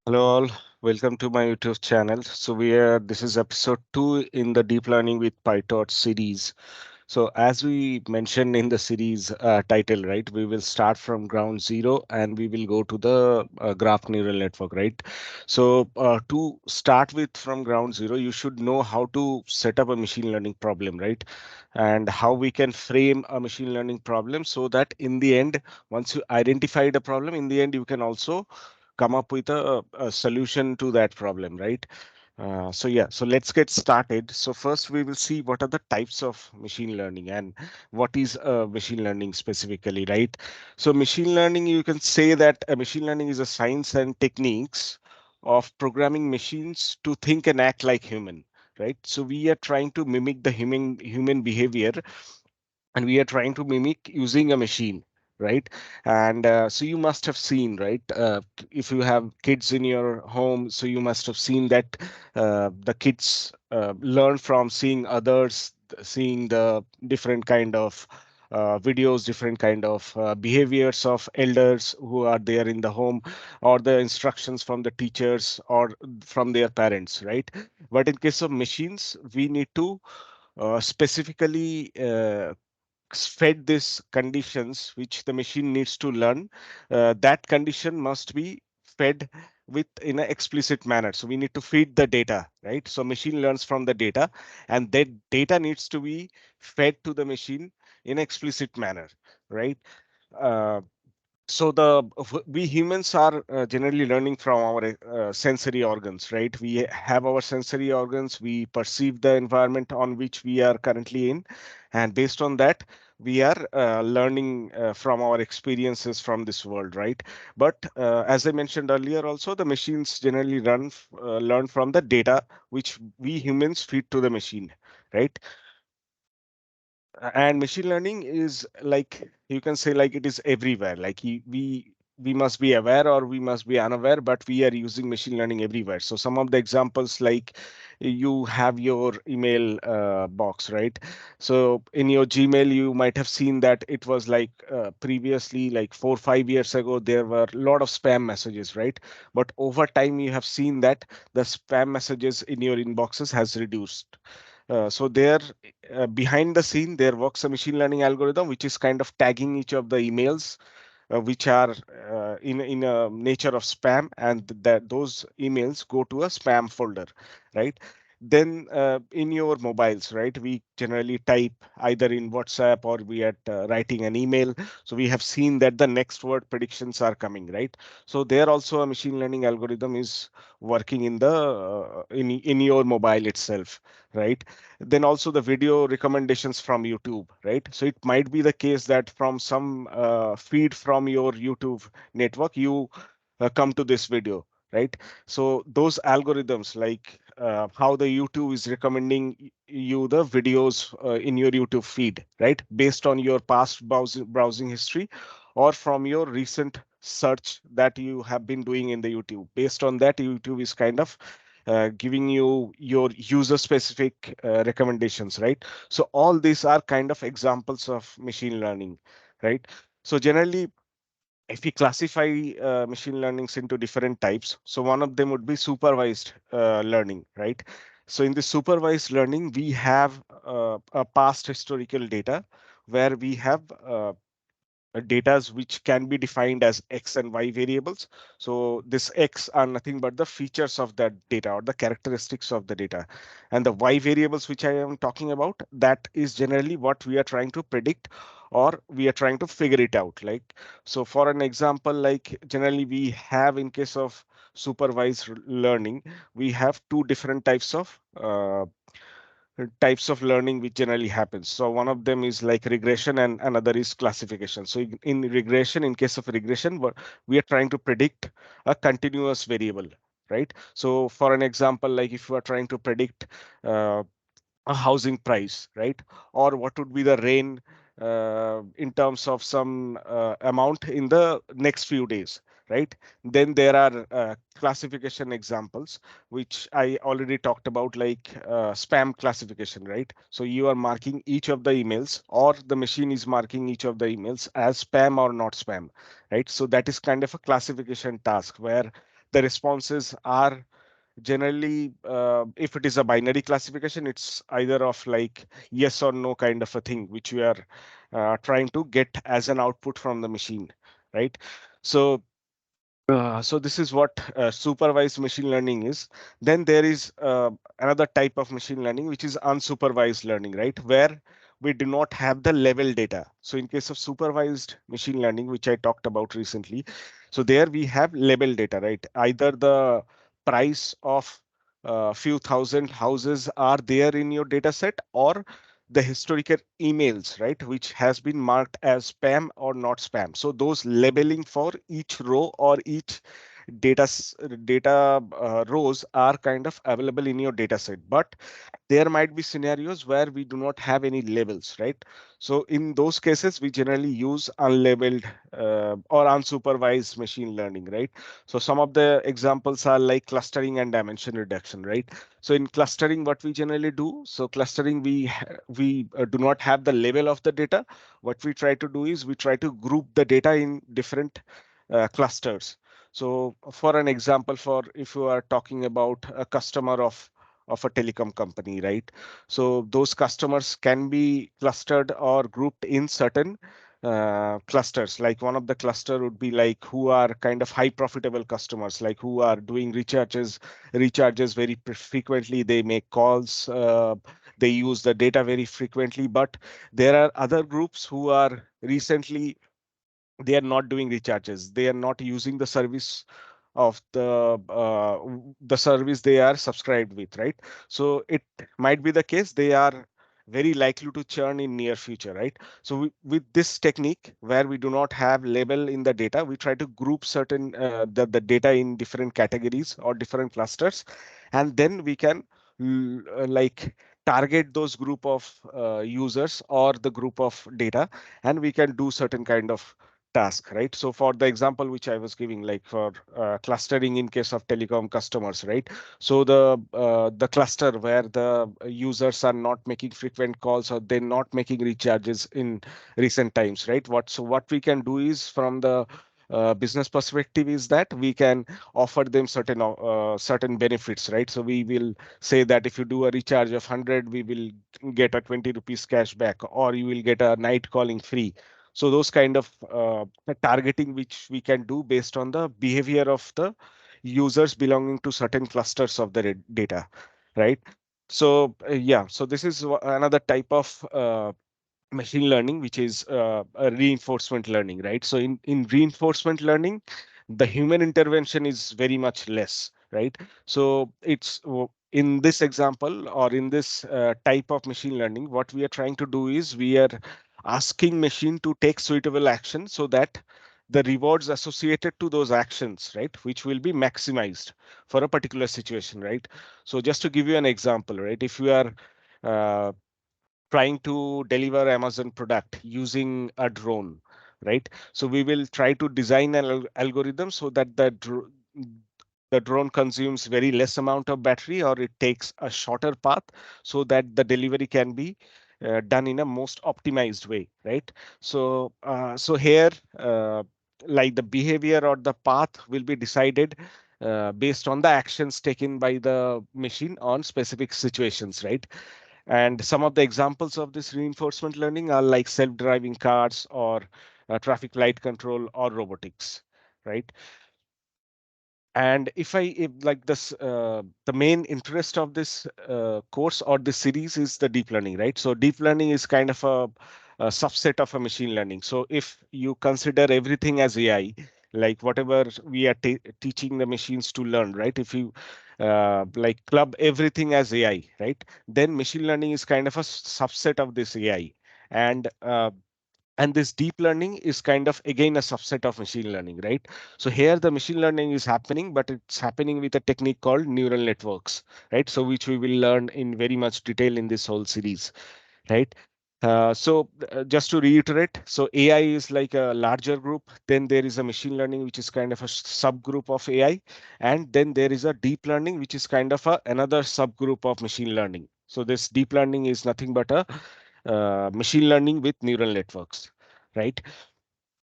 Hello all, welcome to my YouTube channel. This is episode 2 in the deep learning with Pytorch series. So as we mentioned in the series title, right, we will start from ground zero and we will go to the graph neural network, right? To start with from ground zero, you should know how to set up a machine learning problem, right? And how we can frame a machine learning problem so that in the end, once you identify the problem, in the end, you can also come up with a solution to that problem, right? So let's get started. So first we will see what are the types of machine learning and what is machine learning specifically, right? So machine learning, you can say that a machine learning is a science and techniques of programming machines to think and act like human, right? So we are trying to mimic the human behavior, and we are trying to mimic using a machine, right? And so you must have seen, right, if you have kids in your home, so you must have seen that the kids learn from seeing others, seeing the different kind of videos, different kind of behaviors of elders who are there in the home, or the instructions from the teachers or from their parents, right? But in case of machines, we need to specifically fed these conditions which the machine needs to learn. That condition must be fed with in an explicit manner. So we need to feed the data, right? So machine learns from the data, and that data needs to be fed to the machine in explicit manner, right? Uh, we humans are generally learning from our sensory organs, right? We have our sensory organs, we perceive the environment on which we are currently in, and based on that we are learning from our experiences from this world, right? But as I mentioned earlier, also the machines generally learn from the data which we humans feed to the machine, right? And machine learning is like, you can say, like it is everywhere. Like we must be aware or we must be unaware, but we are using machine learning everywhere. So some of the examples, like you have your email box, right? So in your Gmail, you might have seen that it was like previously, like 4 5 years ago, there were a lot of spam messages, right? But over time you have seen that the spam messages in your inboxes has reduced. So there, behind the scene, there works a machine learning algorithm which is kind of tagging each of the emails which are in a nature of spam, and that those emails go to a spam folder, right? Then in your mobiles, right, we generally type either in WhatsApp or we are writing an email. So we have seen that the next word predictions are coming, right? So there also a machine learning algorithm is working in the in your mobile itself, right? Then also the video recommendations from YouTube, right? So it might be the case that from some feed from your YouTube network, you come to this video, right? So those algorithms, like how the YouTube is recommending you the videos in your YouTube feed, right? Based on your past browsing history or from your recent search that you have been doing in the YouTube. Based on that, YouTube is kind of giving you your user specific recommendations, right? So all these are kind of examples of machine learning, right? So generally, if we classify machine learnings into different types, so one of them would be supervised learning, right? So in the supervised learning, we have a past historical data where we have datas which can be defined as x and y variables. So this x are nothing but the features of that data or the characteristics of the data, and the y variables which I am talking about, that is generally what we are trying to predict or we are trying to figure it out. Like, so for an example, like generally we have, in case of supervised learning, we have two different types of learning which generally happens. So one of them is like regression and another is classification. So in regression, in case of regression, we are trying to predict a continuous variable, right? So for an example, like if you are trying to predict uh, a housing price, right? Or what would be the rain in terms of some amount in the next few days, right? Then there are classification examples, which I already talked about, like spam classification, right? So you are marking each of the emails, or the machine is marking each of the emails as spam or not spam, right? So that is kind of a classification task where the responses are generally, if it is a binary classification, it's either of like yes or no kind of a thing which we are trying to get as an output from the machine, right? So so this is what supervised machine learning is. Then there is another type of machine learning, which is unsupervised learning, right? Where we do not have the level data. So in case of supervised machine learning, which I talked about recently, so there we have level data, right? Either the price of few thousand houses are there in your data set, or the historical emails, right, which has been marked as spam or not spam. So those labeling for each row or each data data rows are kind of available in your data set, but there might be scenarios where we do not have any labels, right? So in those cases we generally use unlabeled or unsupervised machine learning, right? So some of the examples are like clustering and dimension reduction, right? So in clustering, what we generally do, so clustering, we do not have the label of the data. What we try to do is we try to group the data in different clusters. So for an example, for if you are talking about a customer of a telecom company, right? So those customers can be clustered or grouped in certain clusters. Like one of the cluster would be like who are kind of high profitable customers, like who are doing recharges very frequently. They make calls, they use the data very frequently. But there are other groups who are recently, they are not doing recharges, they are not using the service of the service they are subscribed with, right? So it might be the case they are very likely to churn in near future, right? So with this technique where we do not have label in the data, we try to group certain the data in different categories or different clusters, and then we can like target those group of users or the group of data, and we can do certain kind of task, right? So for the example which I was giving, like for clustering in case of telecom customers, right? So the cluster where the users are not making frequent calls or they're not making recharges in recent times, right? What we can do is from the business perspective is that we can offer them certain benefits, right? So we will say that if you do a recharge of 100, we will get a 20 rupees cash back, or you will get a night calling free. So those kind of targeting which we can do based on the behavior of the users belonging to certain clusters of the data, right? So yeah, so this is another type of machine learning, which is a reinforcement learning, right? So in reinforcement learning, the human intervention is very much less, right? So in this example or in this type of machine learning, what we are trying to do is we are asking machine to take suitable action so that the rewards associated to those actions, right, which will be maximized for a particular situation, right? So just to give you an example, right, if you are uh, trying to deliver Amazon product using a drone, right? So we will try to design an algorithm so that the drone consumes very less amount of battery, or it takes a shorter path so that the delivery can be done in a most optimized way, right? So so here, like the behavior or the path will be decided based on the actions taken by the machine on specific situations, right? And some of the examples of this reinforcement learning are like self-driving cars or traffic light control or robotics, right? And if like this, the main interest of this course or this series is the deep learning, right? So deep learning is kind of a subset of a machine learning. So if you consider everything as AI, like whatever we are teaching the machines to learn, right? If you like club everything as AI, right? Then machine learning is kind of a subset of this AI. And and this deep learning is kind of again a subset of machine learning, right? So here the machine learning is happening, but it's happening with a technique called neural networks, right? So which we will learn in very much detail in this whole series, right? Just to reiterate, so AI is like a larger group, then there is a machine learning which is kind of a subgroup of AI, and then there is a deep learning which is kind of another subgroup of machine learning. So this deep learning is nothing but a machine learning with neural networks, right?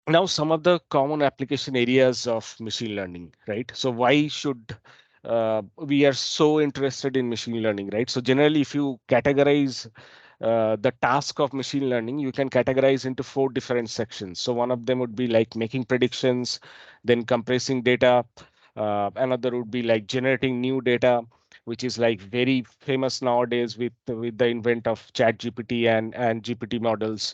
Now some of the common application areas of machine learning, right? So why should we are so interested in machine learning, right? So generally, if you categorize the task of machine learning, you can categorize into four different sections. So one of them would be like making predictions, then compressing data. Another would be like generating new data, which is like very famous nowadays with the invent of chat GPT and GPT models.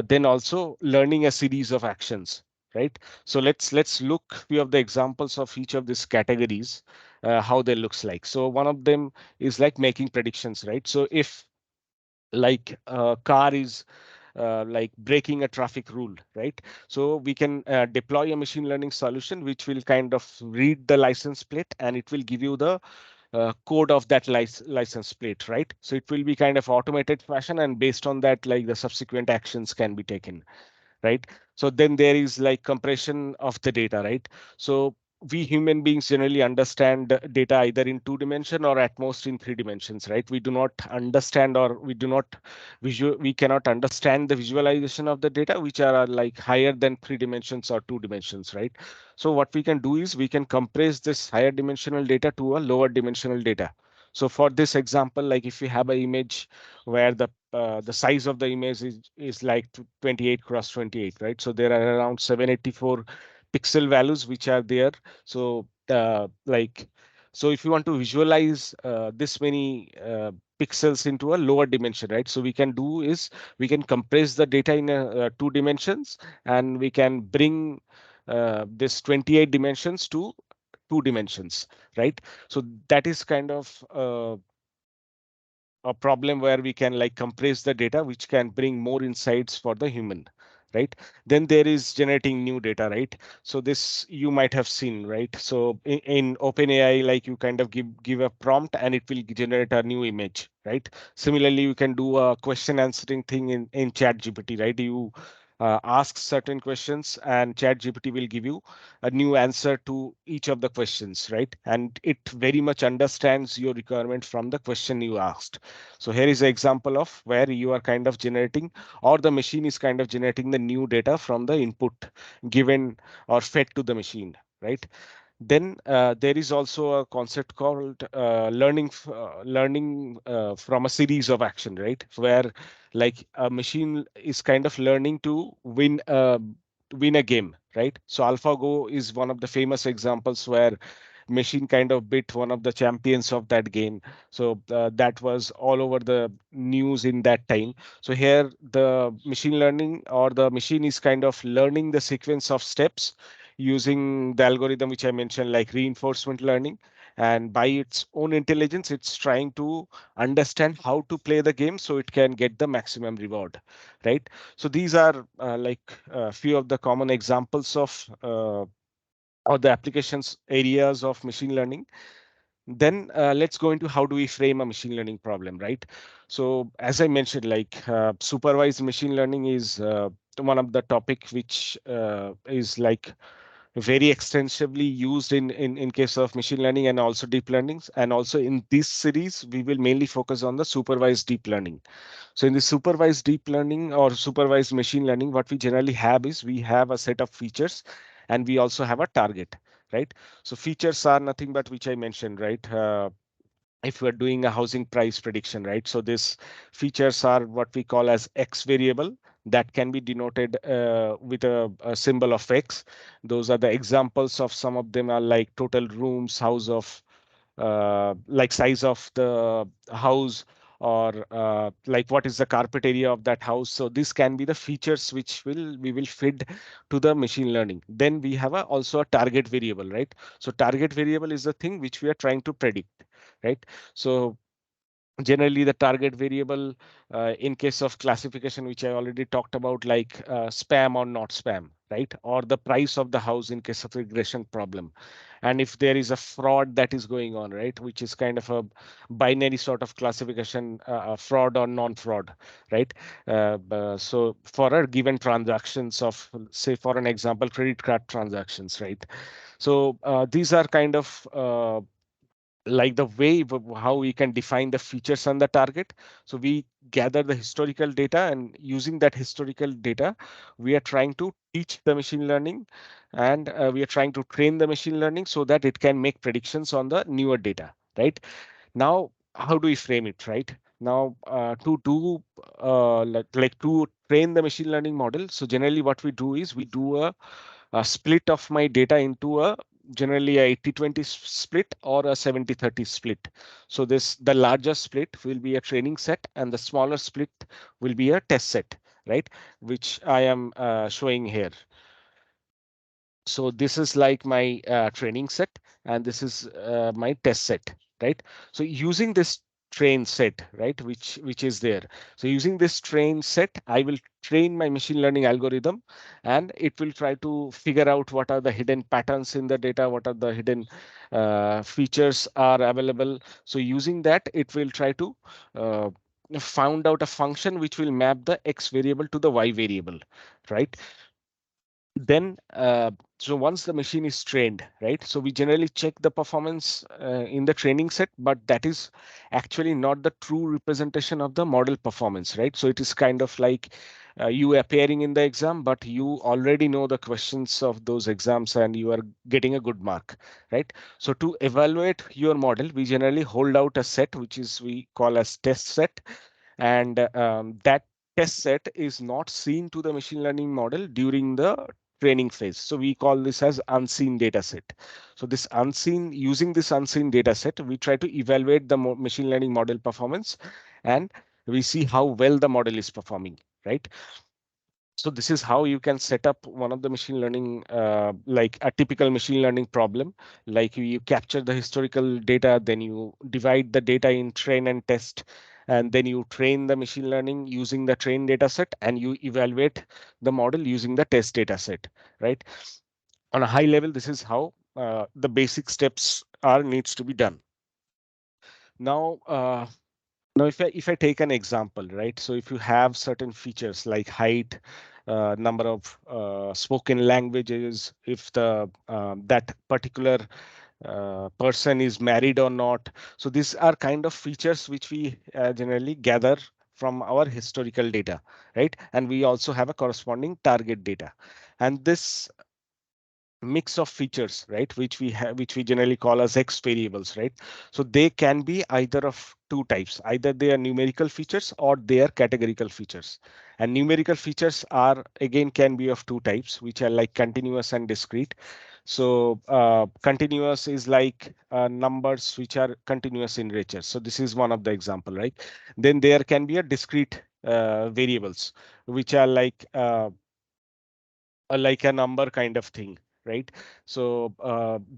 Then also learning a series of actions, right? So let's look few of the examples of each of these categories, how they looks like. So one of them is like making predictions, right? So if like a car is like breaking a traffic rule, right? So we can deploy a machine learning solution which will kind of read the license plate and it will give you the code of that license plate, right? So it will be kind of automated fashion, and based on that, like the subsequent actions can be taken, right? So then there is like compression of the data, right? So we human beings generally understand data either in two dimension or at most in three dimensions, right? We do not understand, or we do not we cannot understand the visualization of the data which are like higher than three dimensions or two dimensions, right? So what we can do is we can compress this higher dimensional data to a lower dimensional data. So for this example, like if you have an image where the size of the image is like 28 cross 28, right? So there are around 784 pixel values which are there. So like, so if you want to visualize this many pixels into a lower dimension, right? So we can do is we can compress the data in two dimensions, and we can bring this 28 dimensions to two dimensions, right? So that is kind of a problem where we can like compress the data which can bring more insights for the human, right? Then there is generating new data, right? So this you might have seen, right? So in OpenAI, like you kind of give a prompt and it will generate a new image, right? Similarly, you can do a question answering thing in chat GPT, right? You ask certain questions and chat GPT will give you a new answer to each of the questions, right? And it very much understands your requirement from the question you asked. So here is an example of where you are kind of generating, or the machine is kind of generating the new data from the input given or fed to the machine, right? Then there is also a concept called learning from a series of action, right? Where like a machine is kind of learning to win a game, right? So AlphaGo is one of the famous examples where machine kind of bit one of the champions of that game. So that was all over the news in that time. So here the machine learning, or the machine is kind of learning the sequence of steps using the algorithm which I mentioned, like reinforcement learning. And by its own intelligence, it's trying to understand how to play the game so it can get the maximum reward, right? So these are like a few of the common examples of or the applications areas of machine learning. Then let's go into how do we frame a machine learning problem, right? So as I mentioned, like supervised machine learning is one of the topic which is like very extensively used in case of machine learning and also deep learnings. And also in this series, we will mainly focus on the supervised deep learning. So in the supervised deep learning or supervised machine learning, what we generally have is we have a set of features and we also have a target, right? So features are nothing but which I mentioned, right? If we are doing a housing price prediction, right? So these features are what we call as X variable that can be denoted with a symbol of X. Those are the examples of some of them are like total rooms, house of like size of the house, or like what is the carpet area of that house. So this can be the features which we will feed to the machine learning. Then we have also a target variable, right? So target variable is the thing which we are trying to predict, right? So generally the target variable in case of classification, which I already talked about, like spam or not spam, right? Or the price of the house in case of regression problem. And if there is a fraud that is going on, right, which is kind of a binary sort of classification, fraud or non-fraud, right? So for a given transactions of, say for an example, credit card transactions, right? So these are kind of like the way how we can define the features on the target. So we gather the historical data, and using that historical data, we are trying to teach the machine learning, and we are trying to train the machine learning so that it can make predictions on the newer data, right? Now, how do we frame it, right? Now, to do like to train the machine learning model, so generally what we do is we do a split of my data into a generally a 80-20 split or a 70-30 split. So this the larger split will be a training set and the smaller split will be a test set, right? Which I am showing here. So this is like my training set, and this is my test set, right? So using this train set, right, which is there. So using this train set, I will train my machine learning algorithm, and it will try to figure out what are the hidden patterns in the data, what are the hidden features are available. So using that, it will try to uh, found out a function which will map the x variable to the y variable, right? Then so once the machine is trained, right, so we generally check the performance in the training set, but that is actually not the true representation of the model performance, right? So it is kind of like you appearing in the exam, but you already know the questions of those exams and you are getting a good mark, right? So to evaluate your model, we generally hold out a set which is we call as test set, and that test set is not seen to the machine learning model during the training phase. So we call this as unseen data set. So this unseen, using this unseen data set, we try to evaluate the machine learning model performance, and we see how well the model is performing, right? So this is how you can set up one of the machine learning, like a typical machine learning problem. Like you capture the historical data, then you divide the data in train and test, and then you train the machine learning using the train data set, and you evaluate the model using the test data set, right? On a high level, this is how the basic steps are needs to be done. Now, now, if I take an example, right? So if you have certain features like height, number of spoken languages, if the that particular person is married or not. So these are kind of features which we generally gather from our historical data, right? And we also have a corresponding target data. And this mix of features, right, which we have, which we generally call as x variables, right? So they can be either of two types: either they are numerical features or they are categorical features. And numerical features are again can be of two types, which are like continuous and discrete. So continuous is like numbers which are continuous in nature. So this is one of the example, right? Then there can be a discrete variables, which are like a number kind of thing, right? So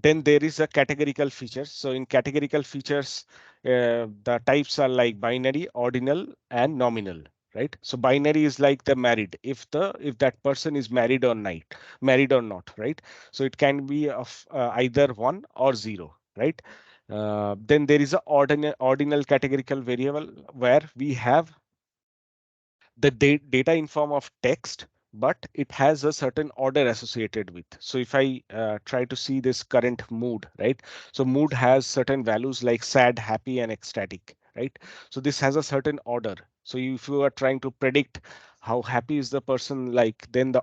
then there is a categorical feature. So in categorical features, the types are like binary, ordinal, and nominal, right? So binary is like the married, if that person is married or not, right? So it can be of either one or zero, right? Then there is a ordinal categorical variable where we have the data in form of text, but it has a certain order associated with. So if I try to see this current mood, right? So mood has certain values like sad, happy, and ecstatic, right? So this has a certain order. So if you are trying to predict how happy is the person, like then the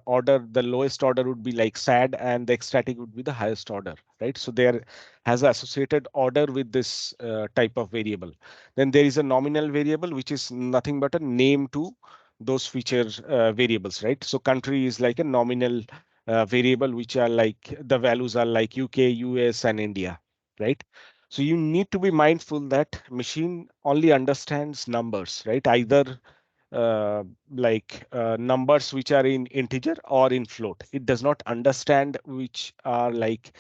lowest order would be like sad, and the ecstatic would be the highest order, right? So there has associated order with this type of variable. Then there is a nominal variable, which is nothing but a name to those feature variables, right? So country is like a nominal variable, which are like the values are like UK, US, and India, right? So you need to be mindful that machine only understands numbers, right? Either numbers which are in integer or in float. It does not understand which are like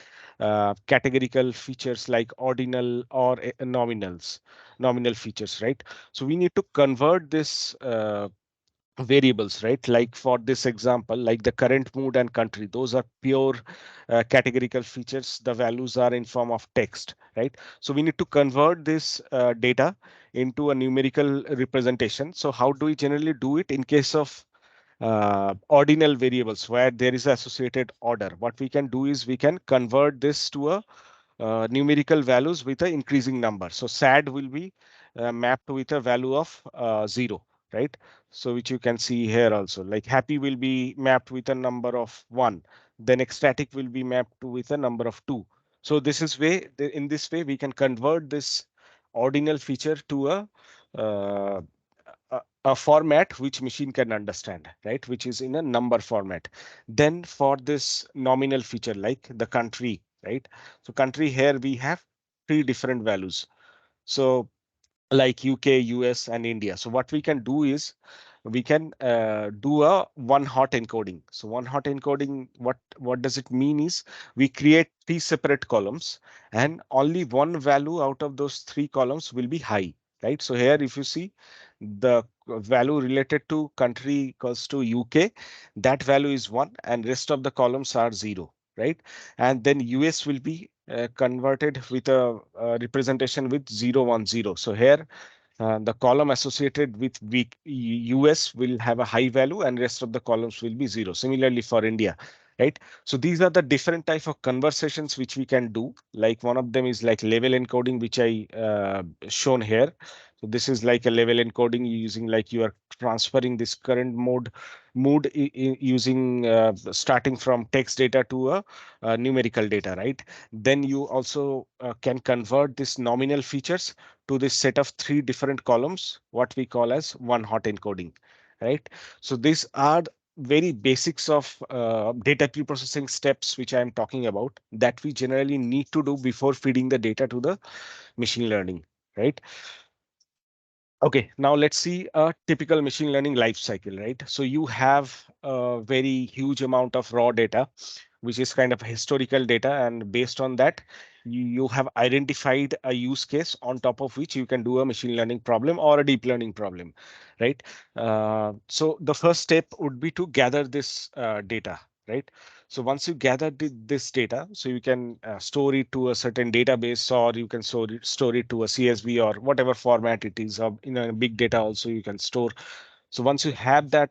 categorical features like ordinal or nominal features, right? So we need to convert this variables, right? Like for this example, like the current mood and country, those are pure categorical features. The values are in form of text, right? So we need to convert this data into a numerical representation. So how do we generally do it in case of ordinal variables where there is associated order? What we can do is we can convert this to a numerical values with an increasing number. So sad will be mapped with a value of 0, right? So which you can see here also. Like happy will be mapped with a number of 1. Then ecstatic will be mapped with a number of 2. So this is way in this way we can convert this ordinal feature to uh, a format which machine can understand, right? Which is in a number format. Then for this nominal feature, like the country, right? So country here we have three different values. So like UK, US, and India. So what we can do is we can do a one hot encoding. So one hot encoding, what does it mean is we create three separate columns and only one value out of those three columns will be high, right? So here if you see the value related to country equals to UK, that value is 1 and rest of the columns are 0, right? And then US will be converted with a representation with 010. So here the column associated with weak US will have a high value and rest of the columns will be 0. Similarly for India, right? So these are the different type of conversations which we can do. Like one of them is like level encoding, which I shown here. So this is like a level encoding using like you are transferring this current mood using starting from text data to a numerical data, right? Then you also can convert this nominal features to this set of three different columns, what we call as one hot encoding, right? So these are very basics of data preprocessing steps which I am talking about that we generally need to do before feeding the data to the machine learning, right? Okay, now let's see a typical machine learning life cycle, right? So you have a very huge amount of raw data, which is kind of historical data. And based on that, you have identified a use case on top of which you can do a machine learning problem or a deep learning problem, right? So the first step would be to gather this data, right? So once you gather this data, so you can store it to a certain database, or you can store it to a CSV or whatever format it is. Or in a big data also you can store. So once you have that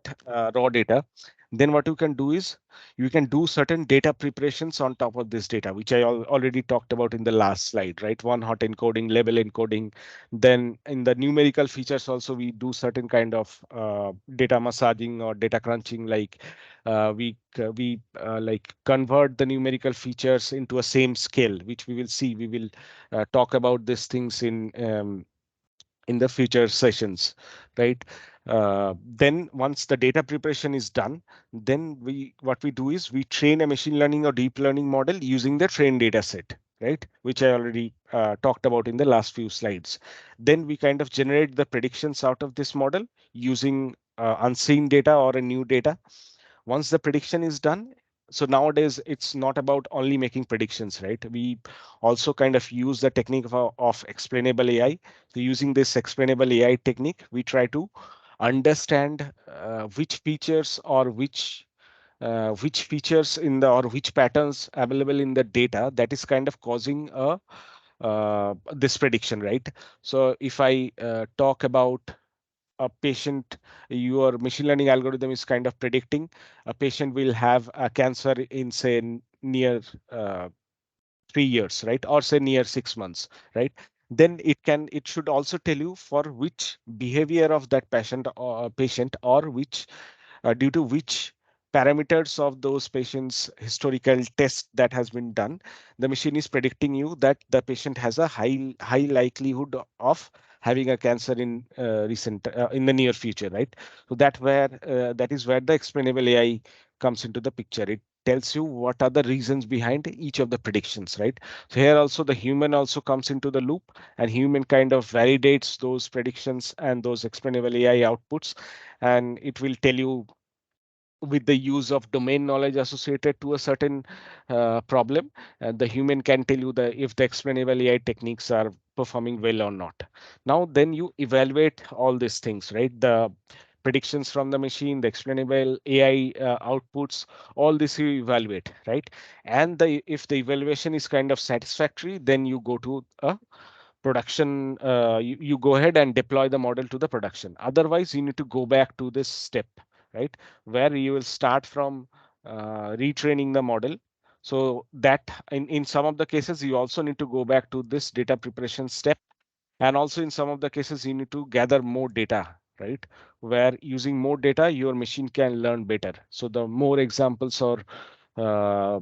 raw data, then what you can do is you can do certain data preparations on top of this data, which I already talked about in the last slide, right? One hot encoding, label encoding. Then in the numerical features also, we do certain kind of data massaging or data crunching, like we like convert the numerical features into a same scale, which we will see. We will talk about these things in the future sessions, right? Then once the data preparation is done, then what we do is we train a machine learning or deep learning model using the trained data set, right? Which I already talked about in the last few slides. Then we kind of generate the predictions out of this model using unseen data or a new data. Once the prediction is done, so nowadays it's not about only making predictions, right? We also kind of use the technique of explainable AI. So using this explainable AI technique, we try to understand which features or which features in the or which patterns available in the data that is kind of causing a this prediction, right? So if I talk about a patient, your machine learning algorithm is kind of predicting a patient will have a cancer in say near 3 years, right? Or say near 6 months, right? Then it should also tell you for which behavior of that patient or which due to which parameters of those patients historical test that has been done, the machine is predicting you that the patient has a high likelihood of having a cancer in the near future, right? So that is where the explainable AI comes into the picture. It tells you what are the reasons behind each of the predictions, right? So here also the human also comes into the loop, and human kind of validates those predictions and those explainable AI outputs, and it will tell you with the use of domain knowledge associated to a certain problem, the human can tell you if the explainable AI techniques are performing well or not. Now, then you evaluate all these things, right? The predictions from the machine, the explainable AI outputs, all this you evaluate, right? And if the evaluation is kind of satisfactory, then you go to a production, you go ahead and deploy the model to the production. Otherwise, you need to go back to this step, right? Where you will start from retraining the model. So that in some of the cases, you also need to go back to this data preparation step. And also in some of the cases, you need to gather more data, right? Where using more data, your machine can learn better. So the more examples or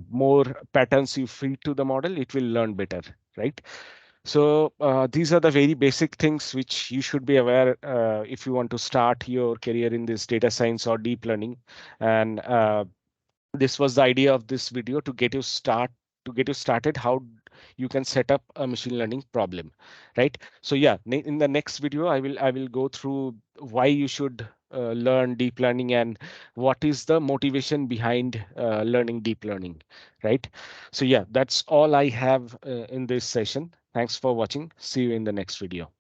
more patterns you feed to the model, it will learn better, right? So these are the very basic things which you should be aware if you want to start your career in this data science or deep learning. And this was the idea of this video, to get you started how you can set up a machine learning problem, right? So yeah, in the next video, I will go through why you should learn deep learning and what is the motivation behind learning deep learning, right? So yeah, that's all I have in this session. Thanks for watching. See you in the next video.